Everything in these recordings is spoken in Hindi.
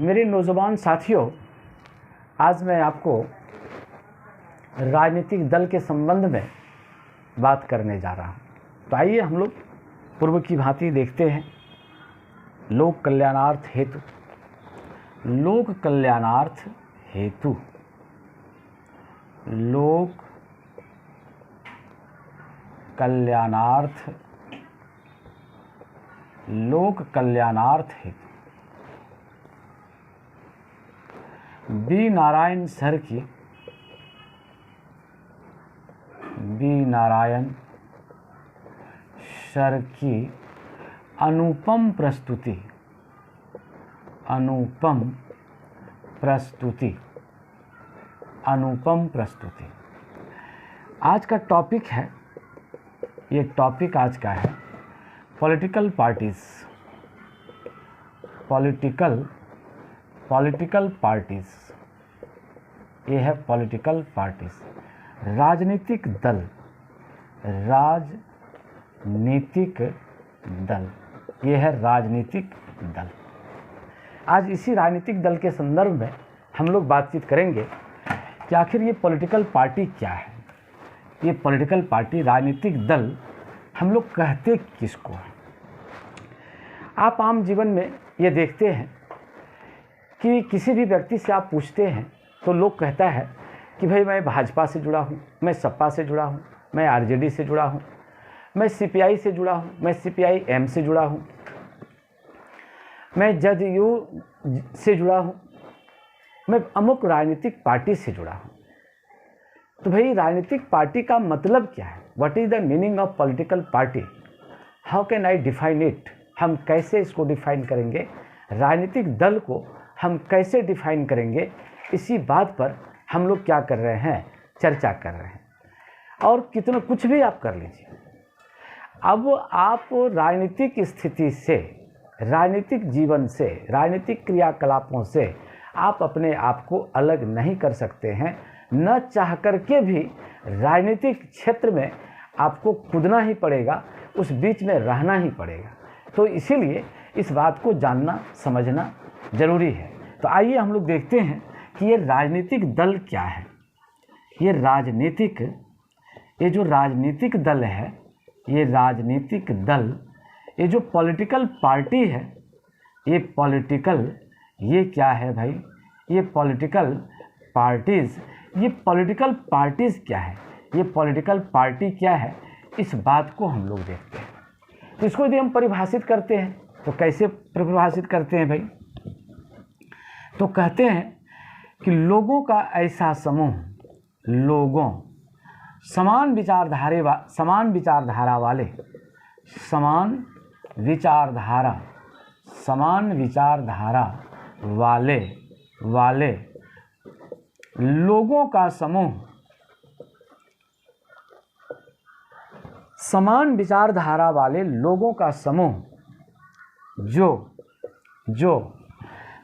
मेरे नौजवान साथियों, आज मैं आपको राजनीतिक दल के संबंध में बात करने जा रहा हूं। तो आइए हम लोग पूर्व की भांति देखते हैं। लोक कल्याणार्थ हेतु, लोक कल्याणार्थ हेतु, लोक कल्याणार्थ, लोक कल्याणार्थ हेतु बी नारायण सर की, बी नारायण सर की अनुपम प्रस्तुति, अनुपम प्रस्तुति, अनुपम प्रस्तुति। आज का टॉपिक है, ये टॉपिक आज का है पॉलिटिकल पार्टीज, पॉलिटिकल पार्टीज। ये है पॉलिटिकल पार्टीज, राजनीतिक दल, राजनीतिक दल। ये है राजनीतिक दल। आज इसी राजनीतिक दल के संदर्भ में हम लोग बातचीत करेंगे कि आखिर ये पॉलिटिकल पार्टी क्या है। ये पॉलिटिकल पार्टी, राजनीतिक दल हम लोग कहते किसको हैं। आप आम जीवन में ये देखते हैं कि किसी भी व्यक्ति से आप पूछते हैं तो लोग कहता है कि भाई मैं भाजपा से जुड़ा हूँ, मैं सपा से जुड़ा हूँ, मैं आरजेडी से जुड़ा हूँ, मैं सीपीआई से जुड़ा हूँ, मैं सीपीआई-एम से जुड़ा हूँ, मैं जदयू से जुड़ा हूँ, मैं अमुक राजनीतिक पार्टी से जुड़ा हूँ। तो भाई राजनीतिक पार्टी का मतलब क्या है? What is the meaning of political party? How can I define it? हम कैसे इसको डिफाइन करेंगे? राजनीतिक दल को हम कैसे डिफाइन करेंगे? इसी बात पर हम लोग क्या कर रहे हैं, चर्चा कर रहे हैं। और कितना कुछ भी आप कर लीजिए, अब आप राजनीतिक स्थिति से, राजनीतिक जीवन से, राजनीतिक क्रियाकलापों से आप अपने आप को अलग नहीं कर सकते हैं। न चाह करके भी राजनीतिक क्षेत्र में आपको कूदना ही पड़ेगा, उस बीच में रहना ही पड़ेगा। तो इसीलिए इस बात को जानना समझना जरूरी है। तो आइए हम लोग देखते हैं कि ये राजनीतिक दल क्या है। ये जो राजनीतिक दल है, ये राजनीतिक दल, ये जो पॉलिटिकल पार्टी है, ये पॉलिटिकल, ये क्या है भाई? ये पॉलिटिकल पार्टीज। ये पॉलिटिकल पार्टीज क्या है, ये पॉलिटिकल पार्टी क्या है, इस बात को हम लोग देखते हैं। तो इसको यदि हम परिभाषित करते हैं तो कैसे परिभाषित करते हैं भाई? तो कहते हैं कि लोगों का ऐसा समूह, लोगों, समान विचारधारा वाले, समान विचारधारा वाले लोगों का समूह, समान विचारधारा वाले लोगों का समूह जो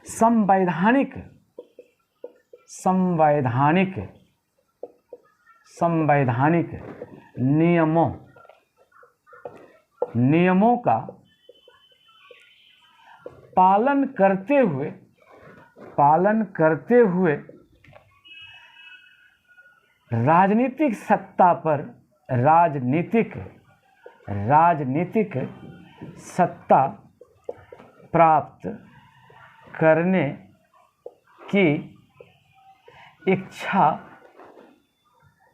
संवैधानिक नियमों का पालन करते हुए राजनीतिक सत्ता पर, राजनीतिक सत्ता प्राप्त करने की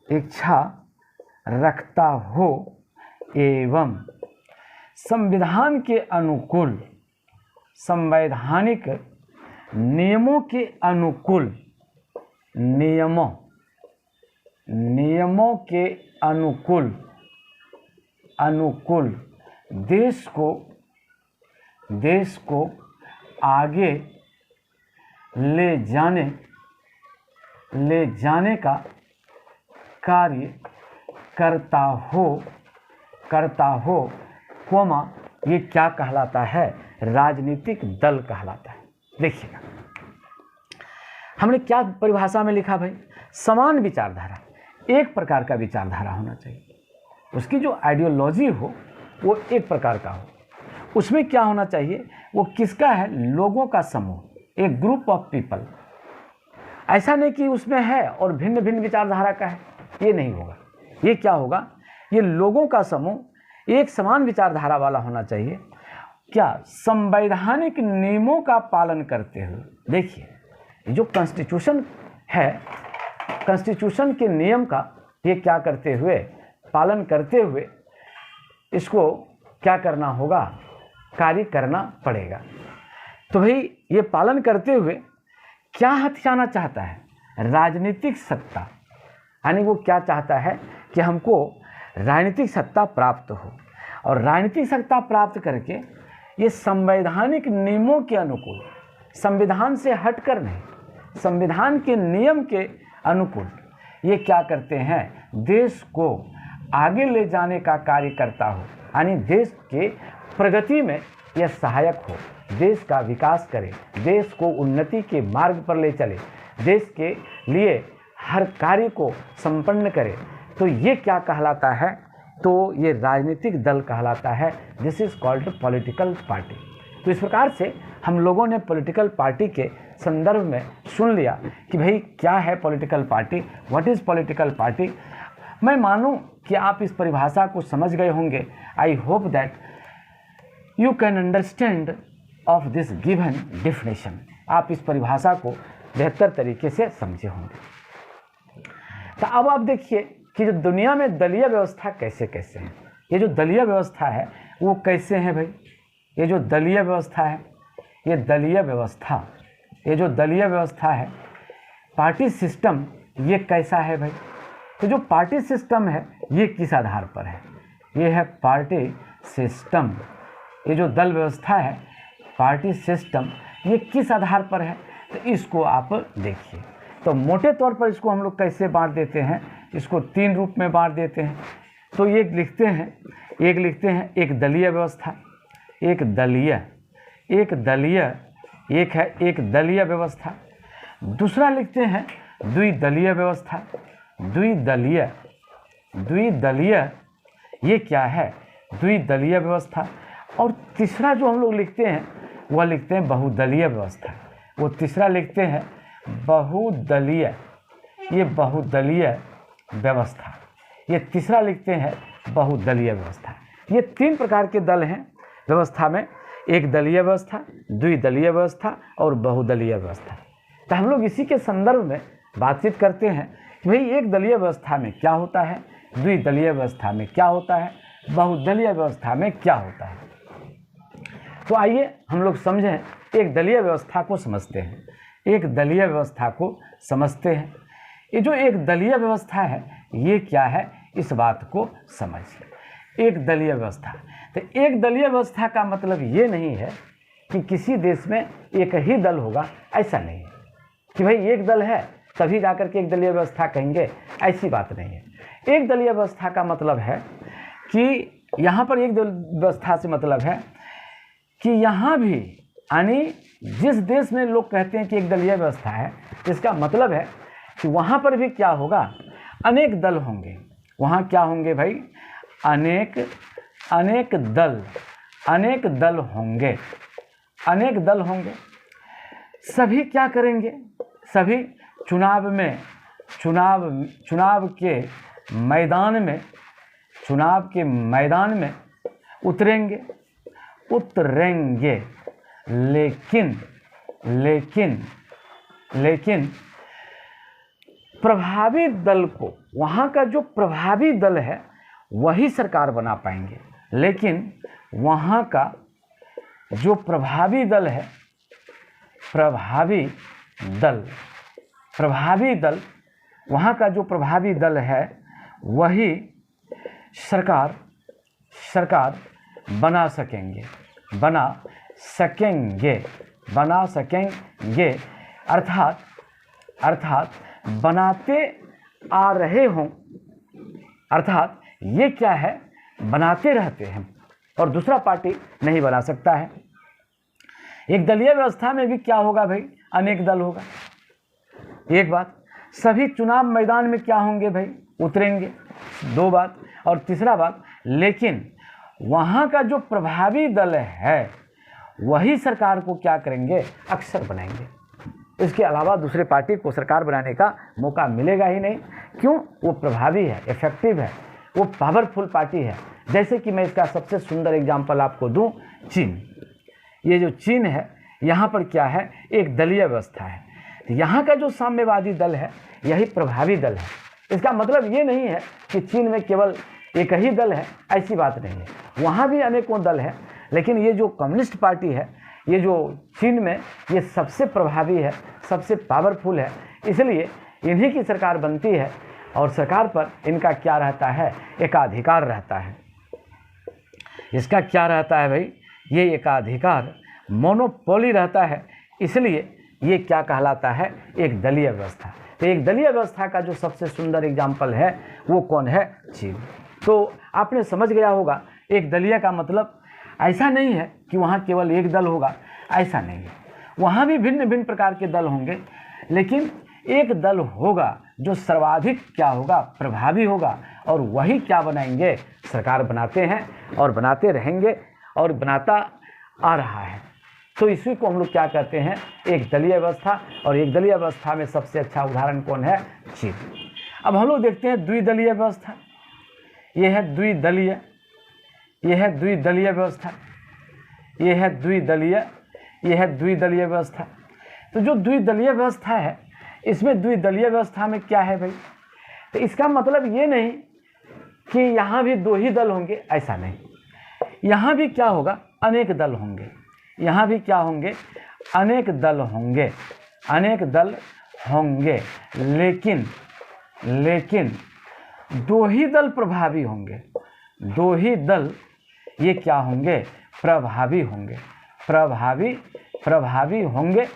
इच्छा रखता हो एवं संविधान के अनुकूल, संवैधानिक नियमों के के अनुकूल देश को आगे ले जाने का कार्य करता हो, ये क्या कहलाता है? राजनीतिक दल कहलाता है। देखिएगा, हमने क्या परिभाषा में लिखा भाई? समान विचारधारा, एक प्रकार का विचारधारा होना चाहिए, उसकी जो आइडियोलॉजी हो वो एक प्रकार का हो। उसमें क्या होना चाहिए? वो किसका है? लोगों का समूह, ए ग्रुप ऑफ पीपल। ऐसा नहीं कि उसमें है और भिन्न भिन्न विचारधारा का है, ये नहीं होगा। ये क्या होगा, ये लोगों का समूह एक समान विचारधारा वाला होना चाहिए। क्या संवैधानिक नियमों का पालन करते हुए, देखिए जो कॉन्स्टिट्यूशन है, कॉन्स्टिट्यूशन के नियम का ये क्या करते हुए, पालन करते हुए इसको क्या करना होगा, कार्य करना पड़ेगा। तो भाई ये पालन करते हुए क्या हथियाना चाहता है, राजनीतिक सत्ता, यानी वो क्या चाहता है कि हमको राजनीतिक सत्ता प्राप्त हो, और राजनीतिक सत्ता प्राप्त करके ये संवैधानिक नियमों के अनुकूल, संविधान से हटकर नहीं, संविधान के नियम के अनुकूल ये क्या करते हैं, देश को आगे ले जाने का कार्य करता हो, यानी देश के प्रगति में यह सहायक हो, देश का विकास करे, देश को उन्नति के मार्ग पर ले चले, देश के लिए हर कार्य को संपन्न करे, तो ये क्या कहलाता है, तो ये राजनीतिक दल कहलाता है। This is called political party. तो इस प्रकार से हम लोगों ने पॉलिटिकल पार्टी के संदर्भ में सुन लिया कि भाई क्या है political party, what is political party. मैं मानूं कि आप इस परिभाषा को समझ गए होंगे। I hope that you can understand of this given definition. आप इस परिभाषा को बेहतर तरीके से समझे होंगे। तो अब आप देखिए कि जो दुनिया में दलीय व्यवस्था कैसे कैसे है, ये जो दलीय व्यवस्था है वो कैसे है भाई, ये जो दलीय व्यवस्था है, ये दलीय व्यवस्था, ये जो दलीय व्यवस्था है, पार्टी सिस्टम, ये कैसा है भाई। तो जो पार्टी सिस्टम है ये किस आधार पर है, ये है पार्टी सिस्टम। ये जो दल व्यवस्था है, पार्टी सिस्टम, ये किस आधार पर है, तो इसको आप देखिए। तो मोटे तौर पर इसको हम लोग कैसे बांट देते हैं, इसको 3 रूप में बांट देते हैं। तो ये लिखते हैं, एक दलीय व्यवस्था, एक दलीय व्यवस्था। दूसरा लिखते हैं द्विदलीय व्यवस्था, द्विदलीय, ये क्या है, द्विदलीय व्यवस्था। और तीसरा जो हम लोग लिखते हैं वह लिखते हैं बहुदलीय व्यवस्था। वो तीसरा लिखते हैं बहुदलीय, ये बहुदलीय व्यवस्था, ये तीसरा लिखते हैं बहुदलीय व्यवस्था। ये 3 प्रकार के दल हैं व्यवस्था में, एक दलीय व्यवस्था, द्विदलीय व्यवस्था और बहुदलीय व्यवस्था। तो हम लोग इसी के संदर्भ में बातचीत करते हैं कि भाई एक दलीय व्यवस्था में क्या होता है, द्विदलीय व्यवस्था में क्या होता है, बहुदलीय व्यवस्था में क्या होता है। तो आइए हम लोग समझें, एक दलीय व्यवस्था को समझते हैं, एक दलीय व्यवस्था को समझते हैं। ये जो एक दलीय व्यवस्था है ये क्या है, इस बात को समझिए। एक दलीय व्यवस्था, तो एक दलीय व्यवस्था का मतलब ये नहीं है कि किसी देश में एक ही दल होगा, ऐसा नहीं है कि भाई एक दल है तभी जाकर के एक दलीय व्यवस्था कहेंगे, ऐसी बात नहीं है। एक दलीय व्यवस्था का मतलब है कि यहाँ पर एक दलीय व्यवस्था से मतलब है कि यहाँ भी, यानी जिस देश में लोग कहते हैं कि एक दलीय व्यवस्था है, इसका मतलब है कि वहाँ पर भी क्या होगा, अनेक दल होंगे। वहाँ क्या होंगे भाई, अनेक दल होंगे। सभी क्या करेंगे, सभी चुनाव के मैदान में उतरेंगे। लेकिन प्रभावी दल को, वहाँ का जो प्रभावी दल है वही सरकार बना पाएंगे। लेकिन वहाँ का जो प्रभावी दल है, प्रभावी दल, वहाँ का जो प्रभावी दल है वही सरकार बना सकेंगे। अर्थात बनाते आ रहे हों, अर्थात ये क्या है, बनाते रहते हैं और दूसरा पार्टी नहीं बना सकता है। एक दलीय व्यवस्था में भी क्या होगा भाई, अनेक दल होगा। एक बात, सभी चुनाव मैदान में क्या होंगे भाई, उतरेंगे। 2 बात, और तीसरा बात, लेकिन वहाँ का जो प्रभावी दल है वही सरकार को क्या करेंगे, अक्सर बनाएंगे। इसके अलावा दूसरे पार्टी को सरकार बनाने का मौका मिलेगा ही नहीं। क्यों? वो प्रभावी है, इफेक्टिव है, वो पावरफुल पार्टी है। जैसे कि मैं इसका सबसे सुंदर एग्जाम्पल आपको दूं, चीन। ये जो चीन है, यहाँ पर क्या है, एक दलीय व्यवस्था है। तो यहाँ का जो साम्यवादी दल है यही प्रभावी दल है। इसका मतलब ये नहीं है कि चीन में केवल एक ही दल है, ऐसी बात नहीं है, वहाँ भी अनेकों दल है। लेकिन ये जो कम्युनिस्ट पार्टी है, ये जो चीन में, ये सबसे प्रभावी है, सबसे पावरफुल है, इसलिए इन्हीं की सरकार बनती है। और सरकार पर इनका क्या रहता है, एकाधिकार रहता है। इसका क्या रहता है भाई, ये एकाधिकार, मोनोपोली रहता है। इसलिए ये क्या कहलाता है, एक दलीय व्यवस्था। तो एक दलीय व्यवस्था का जो सबसे सुंदर एग्जाम्पल है वो कौन है, चीन। तो आपने समझ गया होगा, एक दलीय का मतलब ऐसा नहीं है कि वहाँ केवल एक दल होगा, ऐसा नहीं है। वहाँ भी भिन्न भिन्न प्रकार के दल होंगे, लेकिन एक दल होगा जो सर्वाधिक क्या होगा, प्रभावी होगा। और वही क्या बनाएंगे, सरकार बनाते हैं और बनाते रहेंगे और बनाता आ रहा है। तो इसी को हम लोग क्या कहते हैं, एक दलीय व्यवस्था। और एक दलीय व्यवस्था में सबसे अच्छा उदाहरण कौन है, चीन। अब हम लोग देखते हैं द्विदलीय व्यवस्था। यह है द्विदलीय, यह है द्विदलीय व्यवस्था, यह है द्विदलीय, यह है द्विदलीय व्यवस्था। तो जो द्विदलीय व्यवस्था है, इसमें द्विदलीय व्यवस्था में क्या है भाई, तो इसका मतलब ये नहीं कि यहाँ भी दो ही दल होंगे, ऐसा नहीं। यहाँ भी क्या होगा, अनेक दल होंगे। यहाँ भी क्या होंगे, अनेक दल होंगे, अनेक दल होंगे। लेकिन दो ही दल प्रभावी होंगे, दो ही दल ये क्या होंगे, प्रभावी होंगे, प्रभावी होंगे।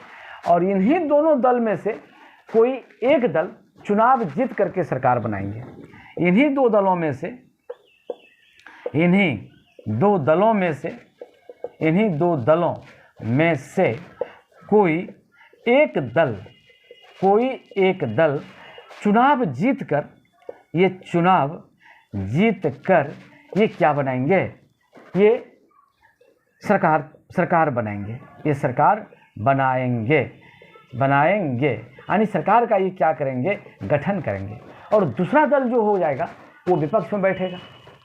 और इन्हीं दोनों दल में से कोई एक दल चुनाव जीत करके सरकार बनाएंगे। इन्हीं दो दलों में से, इन्हीं दो दलों में से, इन्हीं दो दलों में से कोई एक दल चुनाव जीत कर, ये चुनाव जीत कर ये क्या बनाएंगे, ये सरकार बनाएंगे, ये सरकार बनाएंगे। यानी सरकार का ये क्या करेंगे, गठन करेंगे। और दूसरा दल जो हो जाएगा वो विपक्ष में बैठेगा।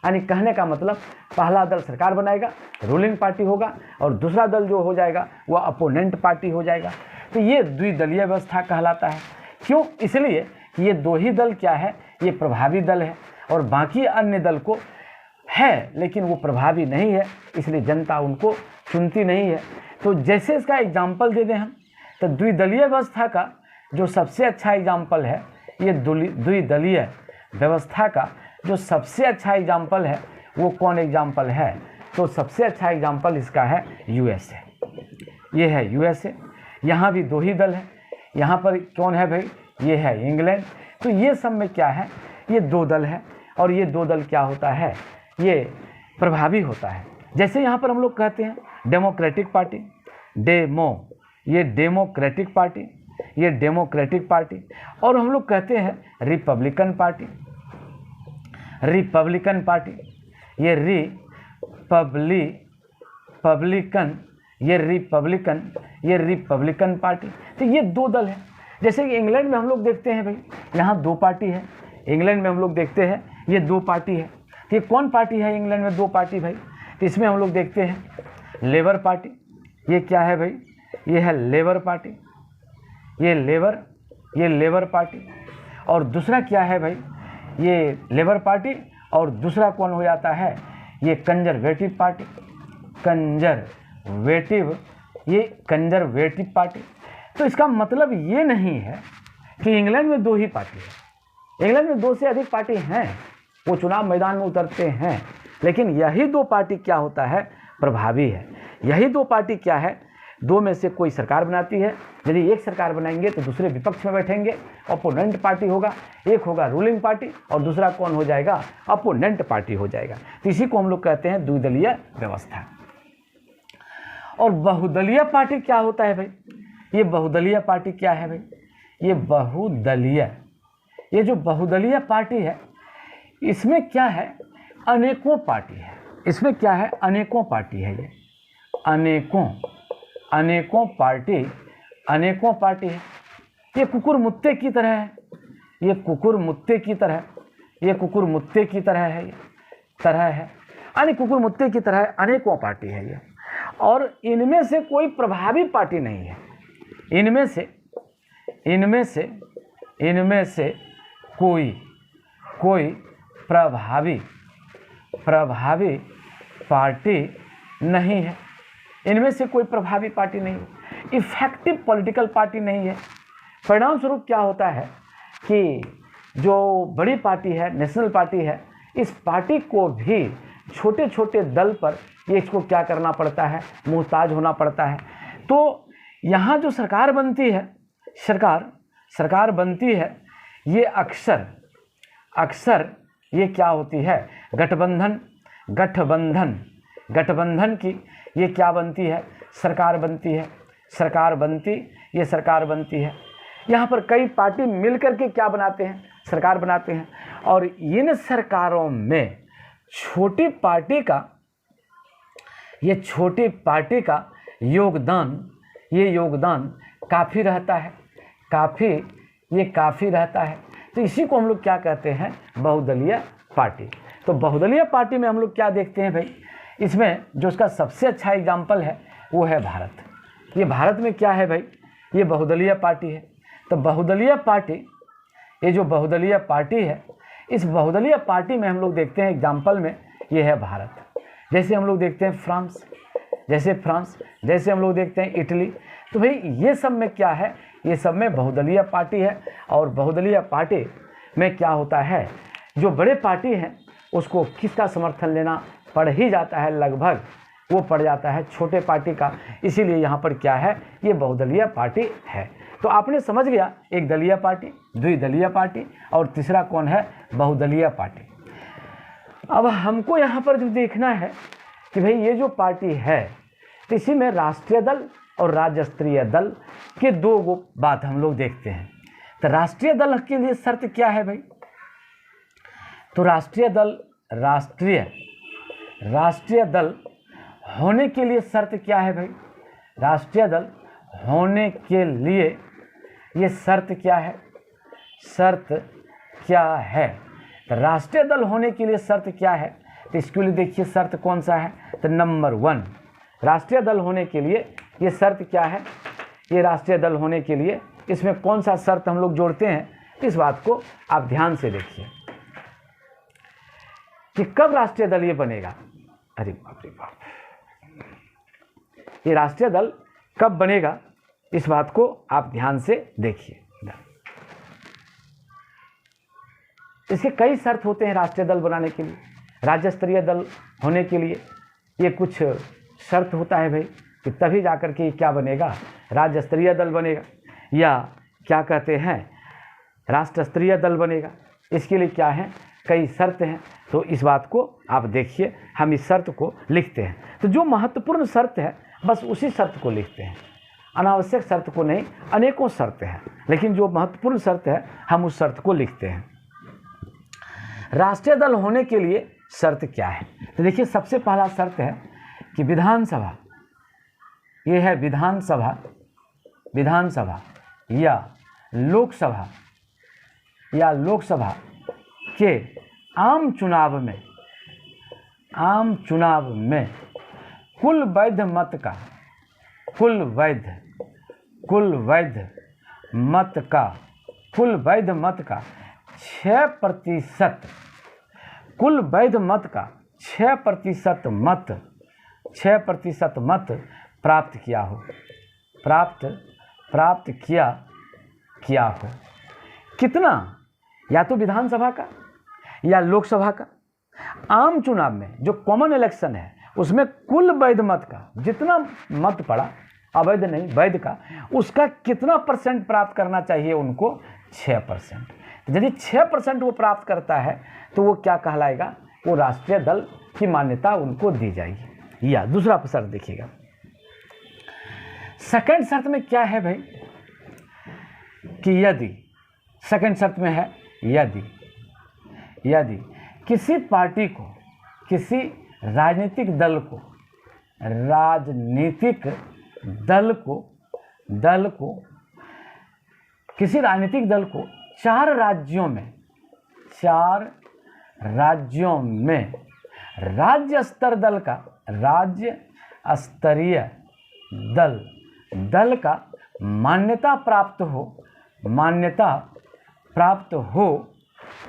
यानी कहने का मतलब, पहला दल सरकार बनाएगा, रूलिंग पार्टी होगा, और दूसरा दल जो हो जाएगा वो अपोनेंट पार्टी हो जाएगा। तो ये द्विदलीय व्यवस्था कहलाता है। क्यों? इसलिए कि ये दो ही दल क्या है, ये प्रभावी दल है, और बाकी अन्य दल को है लेकिन वो प्रभावी नहीं है, इसलिए जनता उनको चुनती नहीं है। तो जैसे इसका एग्जाम्पल दे दें हम, तो द्विदलीय व्यवस्था का जो सबसे अच्छा एग्जाम्पल है, ये द्विदलीय व्यवस्था का जो सबसे अच्छा एग्जाम्पल है वो कौन एग्जाम्पल है, तो सबसे अच्छा एग्जाम्पल इसका है यूएसए। ये है यूएसए। यहाँ भी दो ही दल है। यहाँ पर कौन है भाई, ये है इंग्लैंड। तो ये सब में क्या है, ये दो दल है, और ये दो दल क्या होता है, ये प्रभावी होता है। जैसे यहाँ पर हम लोग कहते हैं डेमोक्रेटिक पार्टी, ये डेमोक्रेटिक पार्टी, ये डेमोक्रेटिक पार्टी। और हम लोग कहते हैं रिपब्लिकन पार्टी, ये रिपब्लिकन पार्टी। तो ये दो दल है। जैसे कि इंग्लैंड में हम लोग देखते हैं भाई, यहाँ दो पार्टी है। इंग्लैंड में हम लोग देखते हैं ये दो पार्टी है। तो ये कौन पार्टी है इंग्लैंड में दो पार्टी भाई, तो इसमें हम लोग देखते हैं लेबर पार्टी। ये क्या है भाई, ये है लेबर पार्टी, ये लेबर पार्टी। और दूसरा क्या है भाई, ये लेबर पार्टी, और दूसरा कौन हो जाता है, ये कंजर्वेटिव पार्टी, कंजर्वेटिव पार्टी। तो इसका मतलब ये नहीं है कि इंग्लैंड में दो ही पार्टी है। इंग्लैंड में दो से अधिक पार्टी हैं, वो चुनाव मैदान में उतरते हैं, लेकिन यही दो पार्टी क्या होता है, प्रभावी है। यही दो पार्टी क्या है, दो में से कोई सरकार बनाती है। यदि एक सरकार बनाएंगे तो दूसरे विपक्ष में बैठेंगे, अपोनेंट पार्टी होगा। एक होगा रूलिंग पार्टी और दूसरा कौन हो जाएगा, अपोनेंट पार्टी हो जाएगा। तो इसी को हम लोग कहते हैं द्विदलीय व्यवस्था। और बहुदलीय पार्टी क्या होता है भाई, ये बहुदलीय पार्टी क्या है भाई, ये जो बहुदलीय पार्टी है, इसमें क्या है, अनेकों पार्टी है। इसमें क्या है, अनेकों पार्टी है। ये अनेकों पार्टी है। ये कुकुर मुत्ते की तरह है, ये कुकुर मुत्ते की तरह है, यानी कुकुर मुत्ते की तरह अनेकों पार्टी है ये, और इनमें से कोई प्रभावी पार्टी नहीं है। इनमें से कोई प्रभावी पार्टी नहीं है। इनमें से कोई प्रभावी पार्टी नहीं है, इफेक्टिव पॉलिटिकल पार्टी नहीं है। परिणाम स्वरूप क्या होता है कि जो बड़ी पार्टी है, नेशनल पार्टी है, इस पार्टी को भी छोटे छोटे दल पर ये इसको क्या करना पड़ता है, मुहताज होना पड़ता है। तो यहाँ जो सरकार बनती है ये अक्सर ये क्या होती है, गठबंधन की ये क्या बनती है, सरकार बनती है। यहाँ पर कई पार्टी मिलकर के क्या बनाते हैं, सरकार बनाते हैं, और इन सरकारों में छोटी पार्टी का योगदान काफ़ी रहता है। तो इसी को हम लोग क्या कहते हैं, बहुदलीय पार्टी। तो बहुदलीय पार्टी में हम लोग क्या देखते हैं भाई, इसमें जो उसका सबसे अच्छा एग्जाम्पल है वो है भारत। ये भारत में क्या है भाई, ये बहुदलीय पार्टी है। तो बहुदलीय पार्टी, ये जो बहुदलीय पार्टी है, इस बहुदलीय पार्टी में हम लोग देखते हैं एग्जाम्पल में ये है भारत। जैसे हम लोग देखते हैं फ्रांस, जैसे हम लोग देखते हैं इटली। तो भाई ये सब में क्या है, ये सब में बहुदलीय पार्टी है। और बहुदलीय पार्टी में क्या होता है, जो बड़े पार्टी हैं उसको किसका समर्थन लेना पड़ ही जाता है, लगभग वो पड़ जाता है छोटे पार्टी का। इसीलिए यहाँ पर क्या है, ये बहुदलीय पार्टी है। तो आपने समझ गया, एक दलीय पार्टी, द्विदलीय पार्टी, और तीसरा कौन है, बहुदलीय पार्टी। अब हमको यहाँ पर जो देखना है कि भाई ये जो पार्टी है, तो इसी में राष्ट्रीय दल और राज्य स्तरीय दल के दो बात हम लोग देखते हैं। तो राष्ट्रीय दल के लिए शर्त क्या है भाई, तो राष्ट्रीय दल होने के लिए शर्त क्या है भाई, राष्ट्रीय दल होने के लिए ये शर्त क्या है, तो राष्ट्रीय दल होने के लिए शर्त क्या है, तो इसके लिए देखिए शर्त कौन सा है, तो नंबर 1 राष्ट्रीय दल होने के लिए ये शर्त क्या है, ये राष्ट्रीय दल होने के लिए इसमें कौन सा शर्त हम लोग जोड़ते हैं, इस बात को आप ध्यान से देखिए कि कब राष्ट्रीय दल ये बनेगा। अरे बाप रे बाप, ये राष्ट्रीय दल कब बनेगा, इस बात को आप ध्यान से देखिए। इसके कई शर्त होते हैं राष्ट्रीय दल बनाने के लिए। राज्य स्तरीय दल होने के लिए ये कुछ शर्त होता है भाई, कि तभी जाकर के क्या बनेगा, राज्य स्तरीय दल बनेगा, या क्या कहते हैं, राष्ट्र स्तरीय दल बनेगा। इसके लिए क्या है, कई शर्त हैं। तो इस बात को आप देखिए, हम इस शर्त को लिखते हैं। तो जो महत्वपूर्ण शर्त है बस उसी शर्त को लिखते हैं, अनावश्यक शर्त को नहीं। अनेकों शर्त हैं, लेकिन जो महत्वपूर्ण शर्त है हम उस शर्त को लिखते हैं। राष्ट्रीय दल होने के लिए शर्त क्या है, तो देखिए सबसे पहला शर्त है कि विधानसभा, ये है विधानसभा या लोकसभा के आम चुनाव में कुल वैध मत का 6%, कुल वैध मत का 6% मत प्राप्त किया हो। कितना, या तो विधानसभा का या लोकसभा का। आम चुनाव में जो कॉमन इलेक्शन है उसमें कुल वैध मत का जितना मत पड़ा, अवैध नहीं वैध का, उसका कितना परसेंट प्राप्त करना चाहिए उनको, 6%। यदि 6% वो प्राप्त करता है तो वो क्या कहलाएगा, वो राष्ट्रीय दल की मान्यता उनको दी जाएगी। या दूसरा शर्त देखिएगा, सेकंड शर्त में क्या है भाई, कि यदि सेकंड शर्त में है यदि किसी पार्टी को, किसी राजनीतिक दल को राजनीतिक दल को किसी राजनीतिक दल को 4 राज्यों में राज्य स्तरीय दल का मान्यता प्राप्त हो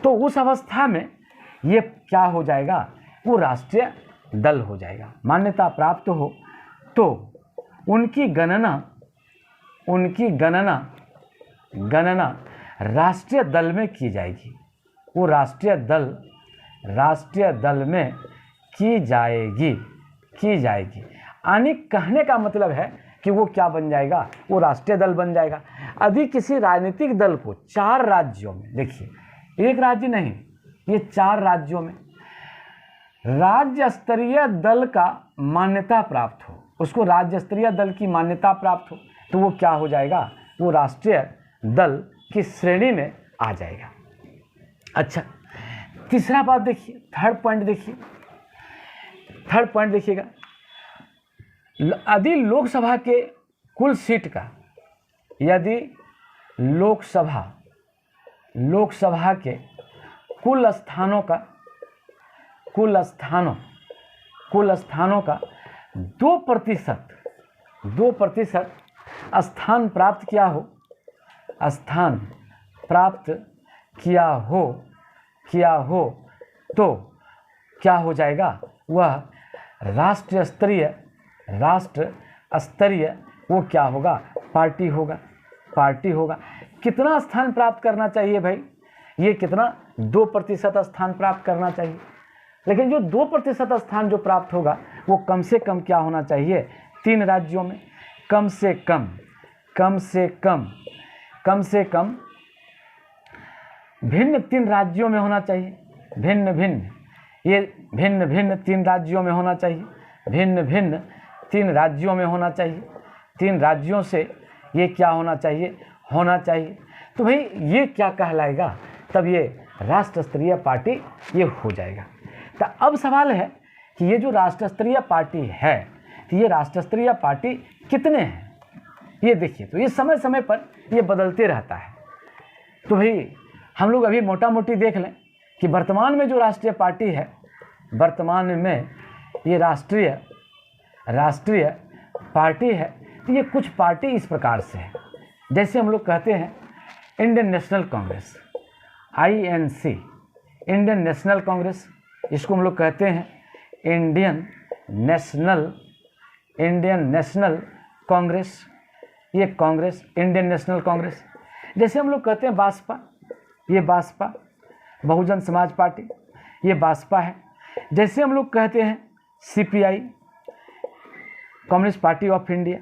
तो उस अवस्था में ये क्या हो जाएगा, वो राष्ट्रीय दल हो जाएगा। मान्यता प्राप्त हो तो उनकी गणना राष्ट्रीय दल में की जाएगी। वो राष्ट्रीय दल में की जाएगी। यानी कहने का मतलब है कि वो क्या बन जाएगा, वो राष्ट्रीय दल बन जाएगा। यदि किसी राजनीतिक दल को 4 राज्यों में, देखिए एक राज्य नहीं, ये 4 राज्यों में राज्य स्तरीय दल का मान्यता प्राप्त हो, उसको राज्य स्तरीय दल की मान्यता प्राप्त हो तो वो क्या हो जाएगा, वो राष्ट्रीय दल की श्रेणी में आ जाएगा। अच्छा, तीसरा बात देखिए, थर्ड पॉइंट देखिएगा। यदि लोकसभा के कुल सीट का, यदि लोकसभा के कुल स्थानों का 2% स्थान प्राप्त किया हो तो क्या हो जाएगा, वह राष्ट्र स्तरीय वो क्या होगा, पार्टी होगा। कितना स्थान प्राप्त करना चाहिए भाई, ये कितना 2% स्थान प्राप्त करना चाहिए। लेकिन जो 2% स्थान जो प्राप्त होगा वो कम से कम क्या होना चाहिए, 3 राज्यों में, कम से कम भिन्न 3 राज्यों में होना चाहिए। भिन्न 3 राज्यों में होना चाहिए। 3 राज्यों में होना चाहिए। 3 राज्यों से ये क्या होना चाहिए। तो भाई ये क्या कहलाएगा, तब ये राष्ट्र स्तरीय पार्टी ये हो जाएगा। तो अब सवाल है कि ये जो राष्ट्र स्तरीय पार्टी है, तो ये राष्ट्र स्तरीय पार्टी कितने हैं, ये देखिए। तो ये समय समय पर ये बदलते रहता है। तो भाई हम लोग अभी मोटा मोटी देख लें कि वर्तमान में जो राष्ट्रीय पार्टी है, वर्तमान में ये राष्ट्रीय पार्टी है, तो ये कुछ पार्टी इस प्रकार से है। जैसे हम लोग कहते हैं Indian national Congress, INC, Indian national Congress, इसको हम लोग कहते हैं इंडियन नेशनल कांग्रेस। ये कांग्रेस, इंडियन नेशनल कांग्रेस। जैसे हम लोग कहते हैं बासपा, ये बासपा, बहुजन समाज पार्टी, ये बासपा है। जैसे हम लोग कहते हैं CPI, communist party of India.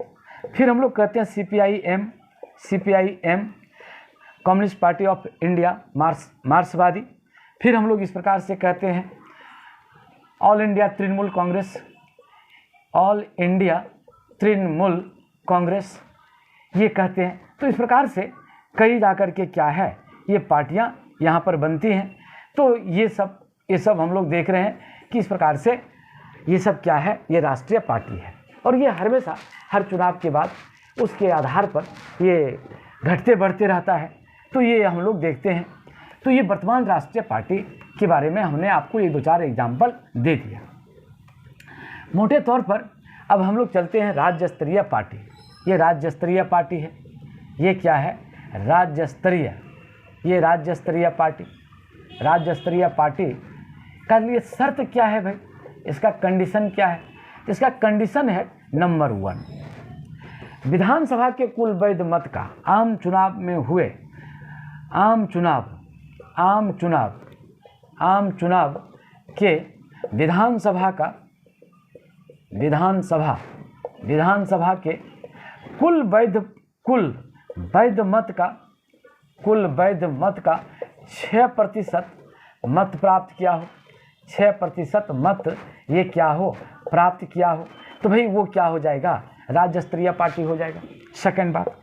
फिर हम लोग कहते हैं CPIM, communist party of India, मार्क्सवादी। फिर हम लोग इस प्रकार से कहते हैं ऑल इंडिया तृणमूल कांग्रेस, ये कहते हैं। तो इस प्रकार से कई जाकर के क्या है, ये पार्टियां यहाँ पर बनती हैं। तो ये सब हम लोग देख रहे हैं कि इस प्रकार से ये सब क्या है, ये राष्ट्रीय पार्टी है। और ये हमेशा हर चुनाव के बाद उसके आधार पर ये घटते बढ़ते रहता है। तो ये हम लोग देखते हैं। तो ये वर्तमान राष्ट्रीय पार्टी के बारे में हमने आपको 1-2-4 एग्जाम्पल दे दिया। मोटे तौर पर अब हम लोग चलते हैं राज्य स्तरीय पार्टी। ये राज्य स्तरीय पार्टी है। ये क्या है, राज्य स्तरीय। ये राज्य स्तरीय पार्टी का लिए शर्त क्या है भाई, इसका कंडीशन क्या है। इसका कंडीशन है नंबर 1, विधानसभा के कुल वैध मत का आम चुनाव में हुए आम चुनाव के विधानसभा के कुल वैध मत का 6% मत प्राप्त किया हो। 6% मत ये क्या हो, प्राप्त किया हो, तो भाई वो क्या हो जाएगा, राज्य स्तरीय पार्टी हो जाएगा। सेकंड बात,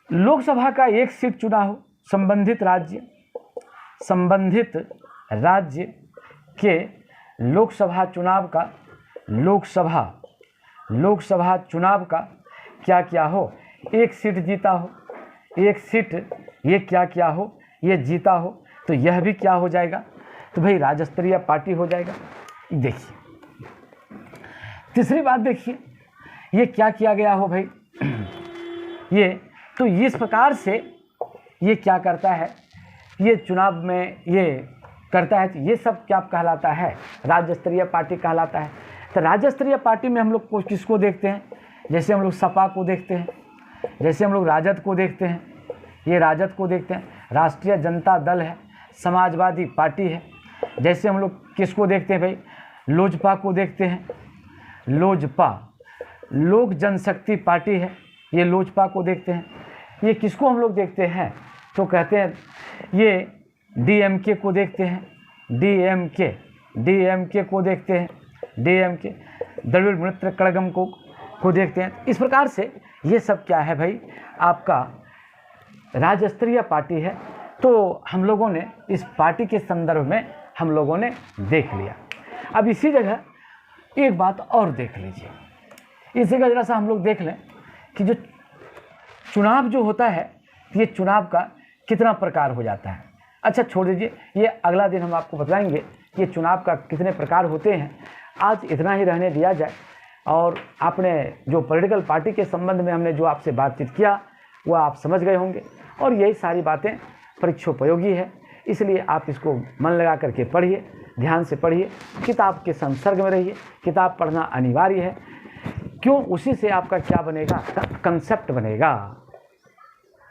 लोकसभा का 1 सीट चुना हो संबंधित राज्य के लोकसभा लोकसभा चुनाव का क्या क्या हो, एक सीट जीता हो, एक सीट ये क्या क्या हो, ये जीता हो, तो यह भी क्या हो जाएगा, तो भाई राज्य स्तरीय पार्टी हो जाएगा। देखिए तीसरी बात देखिए, ये क्या किया गया हो भाई, ये तो इस प्रकार से ये क्या करता है, ये चुनाव में ये करता है, तो ये सब क्या कहलाता है, राज्य स्तरीय पार्टी कहलाता है। तो राज्य स्तरीय पार्टी में हम लोग किसको देखते हैं, जैसे हम लोग सपा को देखते हैं, जैसे हम लोग राजद को देखते हैं, ये राजद को देखते हैं, राष्ट्रीय जनता दल है, समाजवादी पार्टी है। जैसे हम लोग किसको देखते हैं भाई, लोजपा को देखते हैं, लोजपा लोक जनशक्ति पार्टी है, ये लोजपा को देखते हैं। ये किसको हम लोग देखते हैं, तो कहते हैं ये डीएमके को देखते हैं, डीएमके को देखते हैं, डीएमके द्रविड़ मुनेत्र कड़गम को देखते हैं। इस प्रकार से ये सब क्या है भाई, आपका राज्य स्तरीय पार्टी है। तो हम लोगों ने इस पार्टी के संदर्भ में हम लोगों ने देख लिया। अब इसी जगह एक बात और देख लीजिए, इस जगह जरा सा हम लोग देख लें कि जो चुनाव जो होता है, ये चुनाव का कितना प्रकार हो जाता है। अच्छा छोड़ दीजिए, ये अगला दिन हम आपको बताएंगे कि चुनाव का कितने प्रकार होते हैं। आज इतना ही रहने दिया जाए। और आपने जो पॉलिटिकल पार्टी के संबंध में हमने जो आपसे बातचीत किया वो आप समझ गए होंगे, और यही सारी बातें परीक्षोपयोगी है, इसलिए आप इसको मन लगा करके पढ़िए, ध्यान से पढ़िए, किताब के संसर्ग में रहिए। किताब पढ़ना अनिवार्य है, क्यों, उसी से आपका क्या बनेगा, कंसेप्ट बनेगा।